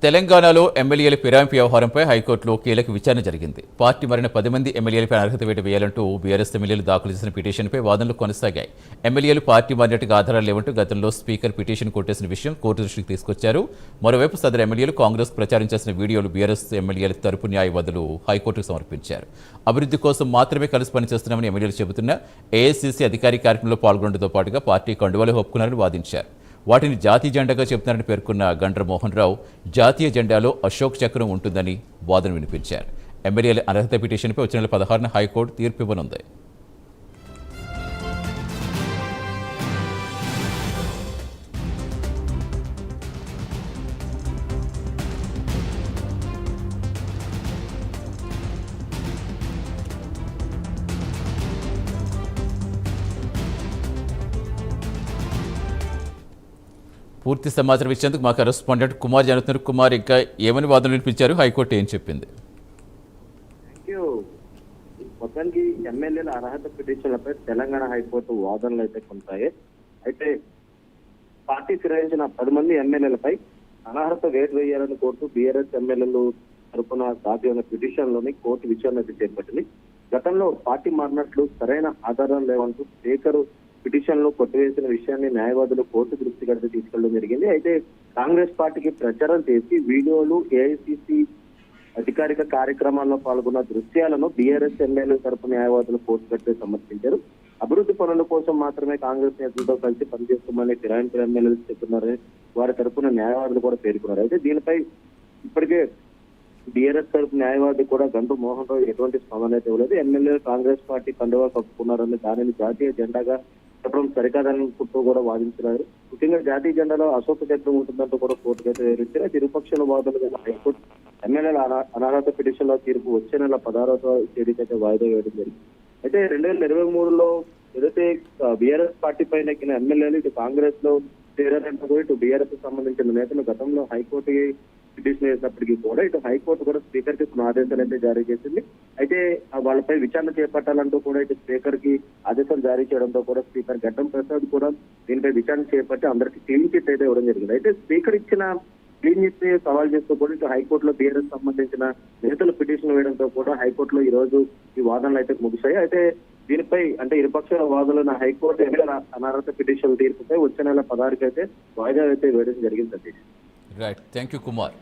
తెలంగాణలో ఎమ్మెల్యేల ఫిరాయింపు వ్యవహారంపై హైకోర్టులో కీలక విచారణ జరిగింది. పార్టీ మారిన 10 మంది ఎమ్మెల్యేలపై అర్హత వేటు వేయాలంటూ బీఆర్ఎస్ ఎమ్మెల్యేలు దాఖలు చేసిన పిటిషన్పై వాదనలు కొనసాగాయి. ఎమ్మెల్యేలు పార్టీ మారినట్టుగా ఆధారాలు లేవంటూ గతంలో స్పీకర్ పిటిషన్ కొట్టేసిన విషయం కోర్టు దృష్టికి తీసుకొచ్చారు. మరోవైపు సదరు ఎమ్మెల్యేలు కాంగ్రెస్ ప్రచారం చేసిన వీడియోలు బీఆర్ఎస్ ఎమ్మెల్యేల తరపు న్యాయవాదులు హైకోర్టుకు సమర్పించారు. అభివృద్ధి కోసం మాత్రమే కలిసి పనిచేస్తున్నామని ఎమ్మెల్యేలు చెబుతున్న ఏఐసీసీ అధికారిక కార్యక్రమంలో పాల్గొనడంతో పాటుగా పార్టీ కండువాలు ఒప్పుకున్నారని వాదించారు. వాటిని జాతీయ జెండాగా చెబుతున్నారని పేర్కొన్న గండ్ర మోహన్ రావు జాతీయ జెండాలో అశోక్ చక్రం ఉంటుందని వాదన వినిపించారు. ఎమ్మెల్యేల అనర్హత పిటిషన్పై వచ్చే నెల 16న హైకోర్టు తీర్పు ఇవ్వనుంది. పూర్తి సమాచారం ఇచ్చేందుకు మా కరెస్పాండెంట్ కుమార్ జరుగుతున్నారు. కుమార్, ఇంకా ఏమని వాదనలు వినిపించారు? హైకోర్టు ఏం చెప్పింది? మొత్తానికి ఎమ్మెల్యేల అర్హత పిటిషన్లపై తెలంగాణ హైకోర్టు వాదనలు అయితే కొనసాగాయి. అయితే పార్టీ ఫిరాయించిన 10 మంది ఎమ్మెల్యేలపై అనర్హత వేటు వేయాలని కోర్టు బీఆర్ఎస్ ఎమ్మెల్యేలు తరపున దాఖలైన పిటిషన్లోని కోర్టు విచారణ అయితే చేపట్టింది. గతంలో పార్టీ మారినట్లు సరైన ఆధారాలు లేవంటూ స్పీకర్ పిటిషన్ లో కొట్టివేసిన విషయాన్ని న్యాయవాదులు కోర్టు దృష్టికి అయితే తీసుకెళ్లడం జరిగింది. అయితే కాంగ్రెస్ పార్టీకి ప్రచారం చేసి వీడియోలు ఏఐసీసీ అధికారిక కార్యక్రమాల్లో పాల్గొన్న దృశ్యాలను బీఆర్ఎస్ ఎమ్మెల్యే తరపు న్యాయవాదులు కోర్టు కట్టే సమర్పించారు. అభివృద్ధి పనుల కోసం మాత్రమే కాంగ్రెస్ నేతలతో కలిసి పనిచేస్తామని ఫిరాయించిన ఎమ్మెల్యేలు చెప్తున్నారని వారి తరపున న్యాయవాదులు కూడా పేర్కొన్నారు. అయితే దీనిపై ఇప్పటికే బీఆర్ఎస్ తరపు న్యాయవాది కూడా గంటు మోహన్ రావు ఎటువంటి స్పందన అయితే ఇవ్వలేదు. ఎమ్మెల్యేలు కాంగ్రెస్ పార్టీ కండువా కప్పుకున్నారని దానిని జాతీయ జెండాగా చెప్పడం సరికాదనుకుంటూ కూడా వాదించారు. ముఖ్యంగా జాతీయ జెండాలో అశోక చక్రం ఉంటుందంటూ కూడా కోర్టుకు అయితే వివరించారు. అయితే ఇరుపక్షాల వాదనలు హైకోర్టు ఎమ్మెల్యేల అనర్హత పిటిషన్ లో తీర్పు వచ్చే నెల 16వ తేదీకి అయితే వాయిదా వేయడం జరిగింది. అయితే 2023లో ఏదైతే బీఆర్ఎస్ పార్టీ పై నెక్కిన ఎమ్మెల్యేలు ఇటు కాంగ్రెస్ లో చేరారంటూ కూడా ఇటు బీఆర్ఎస్ సంబంధించిన నేతలు గతంలో హైకోర్టుకి పిటిషన్ వేసినప్పటికీ కూడా ఇటు హైకోర్టు కూడా స్పీకర్ కి కొన్ని ఆదేశాలు అయితే జారీ చేసింది. అయితే వాళ్ళపై విచారణ చేపట్టాలంటూ కూడా ఇటు స్పీకర్ కి ఆదేశాలు జారీ చేయడంతో కూడా స్పీకర్ గడ్డం ప్రసాద్ కూడా దీనిపై విచారణ చేపట్టి అందరికీ క్లీన్ చిట్ అయితే ఇవ్వడం జరిగింది. అయితే స్పీకర్ ఇచ్చిన క్లీన్ చిట్ సవాల్ చేస్తూ కూడా ఇటు హైకోర్టులో బీఆర్ఎస్ సంబంధించిన నేతలు పిటిషన్ వేయడంతో కూడా హైకోర్టులో ఈ రోజు ఈ వాదనలు అయితే ముగిశాయి. అయితే దీనిపై అంటే ఇరుపక్షాల వాదనలు హైకోర్టు ఎమ్మెల్యేల అనర్హత పిటిషన్ తీర్పుపై వచ్చే నెల 16కి అయితే వాయిదా అయితే వేయడం జరిగింది. Right, thank you Kumar.